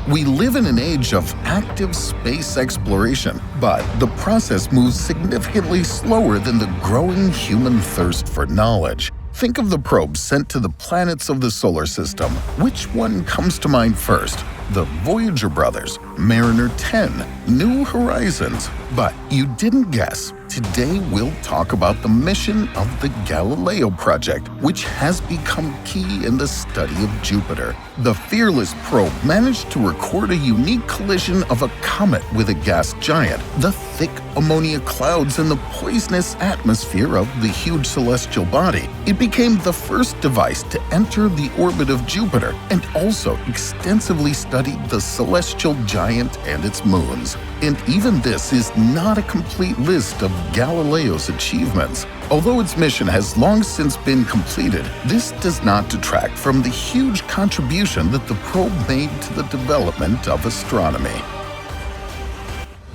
We live in an age of active space exploration, but the process moves significantly slower than the growing human thirst for knowledge. Think of the probes sent to the planets of the solar system. Which one comes to mind first? The Voyager brothers, Mariner 10, New Horizons. But you didn't guess. Today we'll talk about the mission of the Galileo project, which has become key in the study of Jupiter. The Fearless probe managed to record a unique collision of a comet with a gas giant, the thick ammonia clouds in the poisonous atmosphere of the huge celestial body. It became the first device to enter the orbit of Jupiter and also extensively studied the celestial giant and its moons. And even this is not a complete list of Galileo's achievements. Although its mission has long since been completed, this does not detract from the huge contribution that the probe made to the development of astronomy.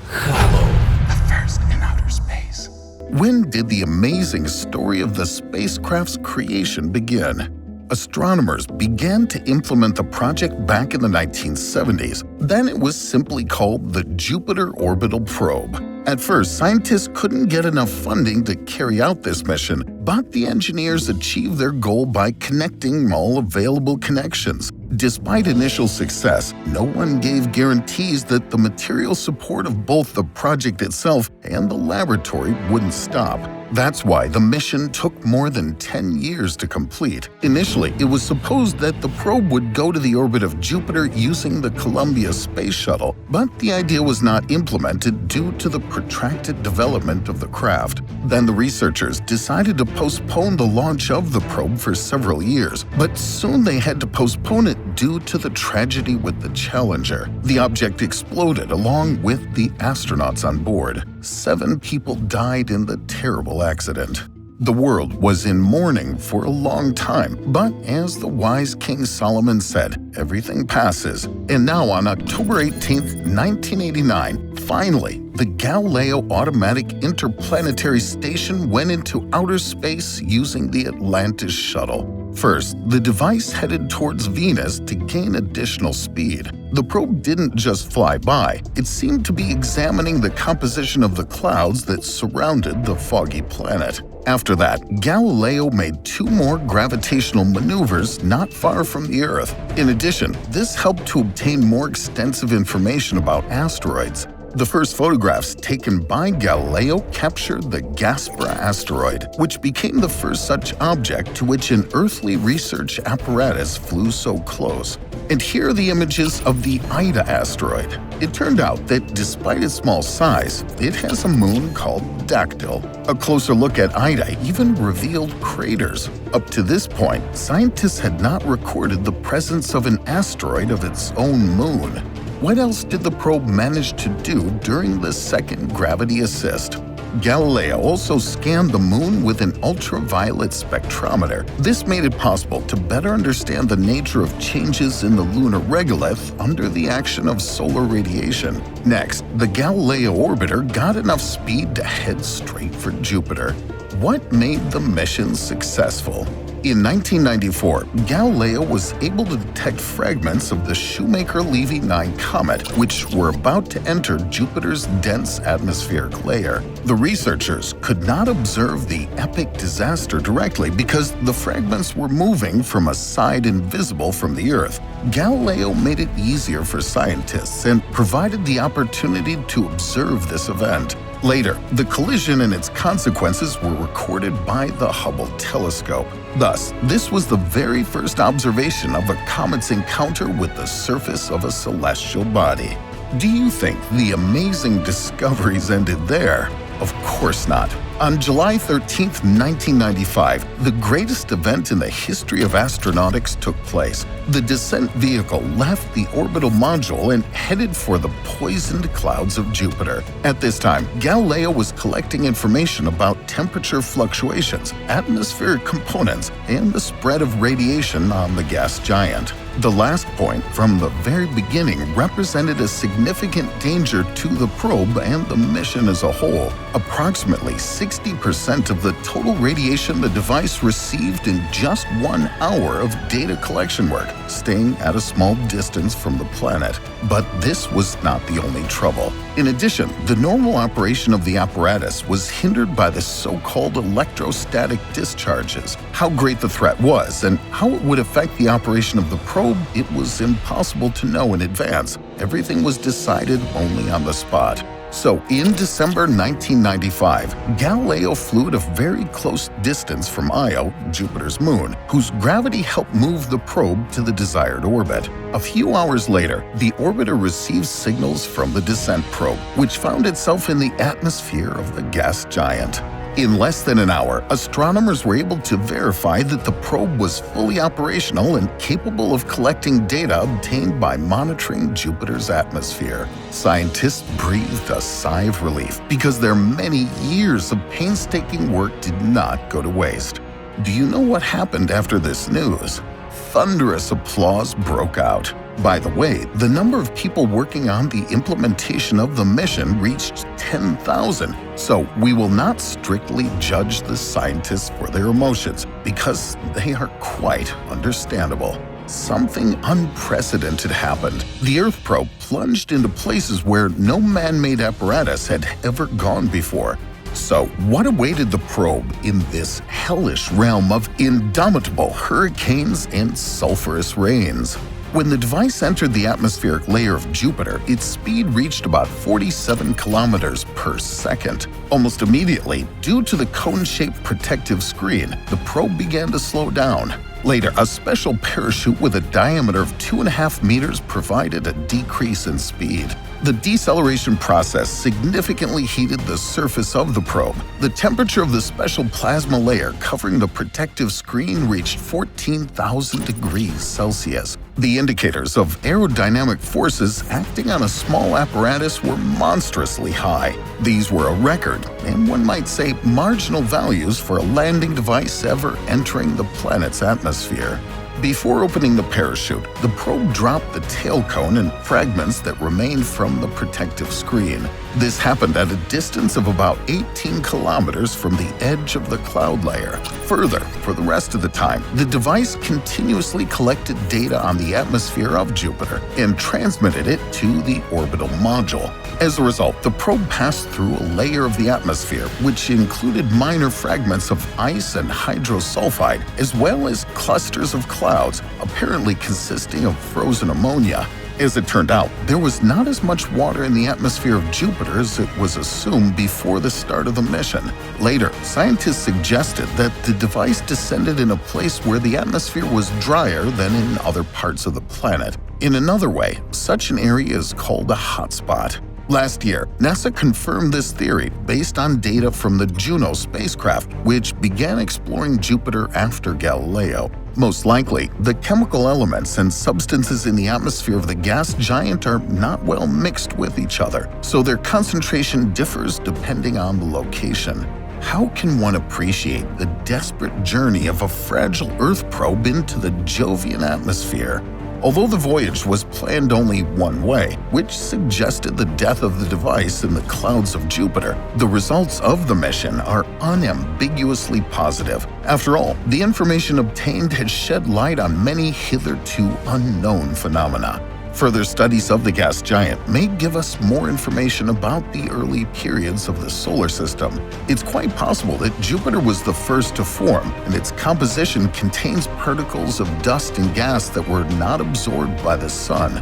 The first in outer space. When did the amazing story of the spacecraft's creation begin? Astronomers began to implement the project back in the 1970s. Then it was simply called the Jupiter Orbital Probe. At first, scientists couldn't get enough funding to carry out this mission, but the engineers achieved their goal by connecting all available connections. Despite initial success, no one gave guarantees that the material support of both the project itself and the laboratory wouldn't stop. That's why the mission took more than 10 years to complete. Initially, it was supposed that the probe would go to the orbit of Jupiter using the Columbia space shuttle, but the idea was not implemented due to the protracted development of the craft. Then the researchers decided to postpone the launch of the probe for several years, but soon they had to postpone it due to the tragedy with the Challenger. The object exploded along with the astronauts on board. 7 people died in the terrible accident. The world was in mourning for a long time, but as the wise King Solomon said, everything passes. And now on October 18, 1989, finally, the Galileo Automatic Interplanetary Station went into outer space using the Atlantis shuttle. First, the device headed towards Venus to gain additional speed. The probe didn't just fly by, it seemed to be examining the composition of the clouds that surrounded the foggy planet. After that, Galileo made 2 more gravitational maneuvers not far from the Earth. In addition, this helped to obtain more extensive information about asteroids. The first photographs taken by Galileo captured the Gaspra asteroid, which became the first such object to which an earthly research apparatus flew so close. And here are the images of the Ida asteroid. It turned out that despite its small size, it has a moon called Dactyl. A closer look at Ida even revealed craters. Up to this point, scientists had not recorded the presence of an asteroid of its own moon. What else did the probe manage to do during the second gravity assist? Galileo also scanned the moon with an ultraviolet spectrometer. This made it possible to better understand the nature of changes in the lunar regolith under the action of solar radiation. Next, the Galileo orbiter got enough speed to head straight for Jupiter. What made the mission successful? In 1994, Galileo was able to detect fragments of the Shoemaker-Levy 9 comet, which were about to enter Jupiter's dense atmospheric layer. The researchers could not observe the epic disaster directly because the fragments were moving from a side invisible from the Earth. Galileo made it easier for scientists and provided the opportunity to observe this event. Later, the collision and its consequences were recorded by the Hubble telescope. Thus, this was the very first observation of a comet's encounter with the surface of a celestial body. Do you think the amazing discoveries ended there? Of course not. On July 13, 1995, the greatest event in the history of astronautics took place. The descent vehicle left the orbital module and headed for the poisoned clouds of Jupiter. At this time, Galileo was collecting information about temperature fluctuations, atmospheric components, and the spread of radiation on the gas giant. The last point, from the very beginning, represented a significant danger to the probe and the mission as a whole. Approximately 60% of the total radiation the device received in just 1 hour of data collection work, staying at a small distance from the planet. But this was not the only trouble. In addition, the normal operation of the apparatus was hindered by the so-called electrostatic discharges. How great the threat was and how it would affect the operation of the probe, it was impossible to know in advance. Everything was decided only on the spot. So, in December 1995, Galileo flew at a very close distance from Io, Jupiter's moon, whose gravity helped move the probe to the desired orbit. A few hours later, the orbiter received signals from the descent probe, which found itself in the atmosphere of the gas giant. In less than an hour, astronomers were able to verify that the probe was fully operational and capable of collecting data obtained by monitoring Jupiter's atmosphere. Scientists breathed a sigh of relief because their many years of painstaking work did not go to waste. Do you know what happened after this news? Thunderous applause broke out. By the way, the number of people working on the implementation of the mission reached 10,000, so we will not strictly judge the scientists for their emotions because they are quite understandable. Something unprecedented happened. The Earth probe plunged into places where no man-made apparatus had ever gone before. So, what awaited the probe in this hellish realm of indomitable hurricanes and sulfurous rains? When the device entered the atmospheric layer of Jupiter, its speed reached about 47 kilometers per second. Almost immediately, due to the cone-shaped protective screen, the probe began to slow down. Later, a special parachute with a diameter of 2.5 meters provided a decrease in speed. The deceleration process significantly heated the surface of the probe. The temperature of the special plasma layer covering the protective screen reached 14,000 degrees Celsius. The indicators of aerodynamic forces acting on a small apparatus were monstrously high. These were a record, and one might say marginal values for a landing device ever entering the planet's atmosphere. Before opening the parachute, the probe dropped the tail cone and fragments that remained from the protective screen. This happened at a distance of about 18 kilometers from the edge of the cloud layer. Further, for the rest of the time, the device continuously collected data on the atmosphere of Jupiter and transmitted it to the orbital module. As a result, the probe passed through a layer of the atmosphere, which included minor fragments of ice and hydrosulfide, as well as clusters of clouds, apparently consisting of frozen ammonia. As it turned out, there was not as much water in the atmosphere of Jupiter as it was assumed before the start of the mission. Later, scientists suggested that the device descended in a place where the atmosphere was drier than in other parts of the planet. In another way, such an area is called a hotspot. Last year, NASA confirmed this theory based on data from the Juno spacecraft, which began exploring Jupiter after Galileo. Most likely, the chemical elements and substances in the atmosphere of the gas giant are not well mixed with each other, so their concentration differs depending on the location. How can one appreciate the desperate journey of a fragile Earth probe into the Jovian atmosphere? Although the voyage was planned only one way, which suggested the death of the device in the clouds of Jupiter, the results of the mission are unambiguously positive. After all, the information obtained has shed light on many hitherto unknown phenomena. Further studies of the gas giant may give us more information about the early periods of the solar system. It's quite possible that Jupiter was the first to form, and its composition contains particles of dust and gas that were not absorbed by the sun.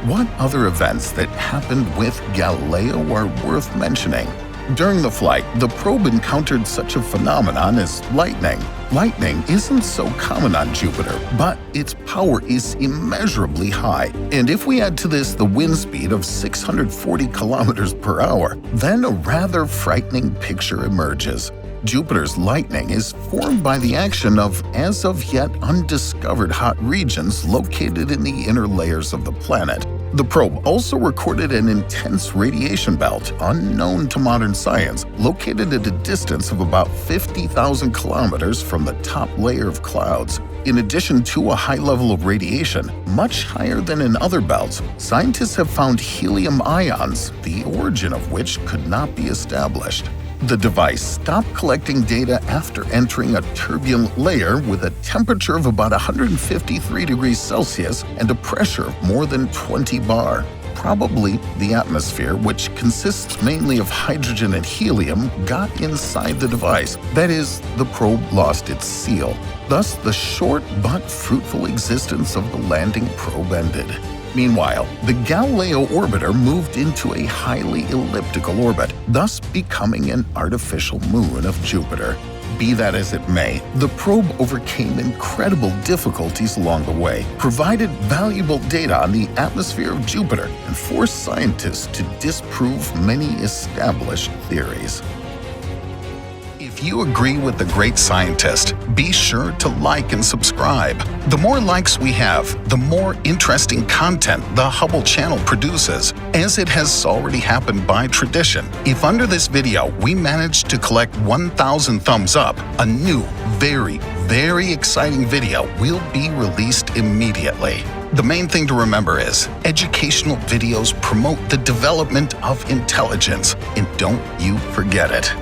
What other events that happened with Galileo are worth mentioning? During the flight, the probe encountered such a phenomenon as lightning. Lightning isn't so common on Jupiter, but its power is immeasurably high. And if we add to this the wind speed of 640 kilometers per hour, then a rather frightening picture emerges. Jupiter's lightning is formed by the action of as of yet undiscovered hot regions located in the inner layers of the planet. The probe also recorded an intense radiation belt unknown to modern science, located at a distance of about 50,000 kilometers from the top layer of clouds. In addition to a high level of radiation, much higher than in other belts, scientists have found helium ions, the origin of which could not be established. The device stopped collecting data after entering a turbulent layer with a temperature of about 153 degrees Celsius and a pressure of more than 20 bar. Probably the atmosphere, which consists mainly of hydrogen and helium, got inside the device. That is, the probe lost its seal. Thus, the short but fruitful existence of the landing probe ended. Meanwhile, the Galileo orbiter moved into a highly elliptical orbit, thus becoming an artificial moon of Jupiter. Be that as it may, the probe overcame incredible difficulties along the way, provided valuable data on the atmosphere of Jupiter, and forced scientists to disprove many established theories. If you agree with the great scientist, be sure to like and subscribe. The more likes we have, the more interesting content the Hubble channel produces, as it has already happened by tradition. If under this video we manage to collect 1,000 thumbs up, a new, very exciting video will be released immediately. The main thing to remember is, educational videos promote the development of intelligence, and don't you forget it.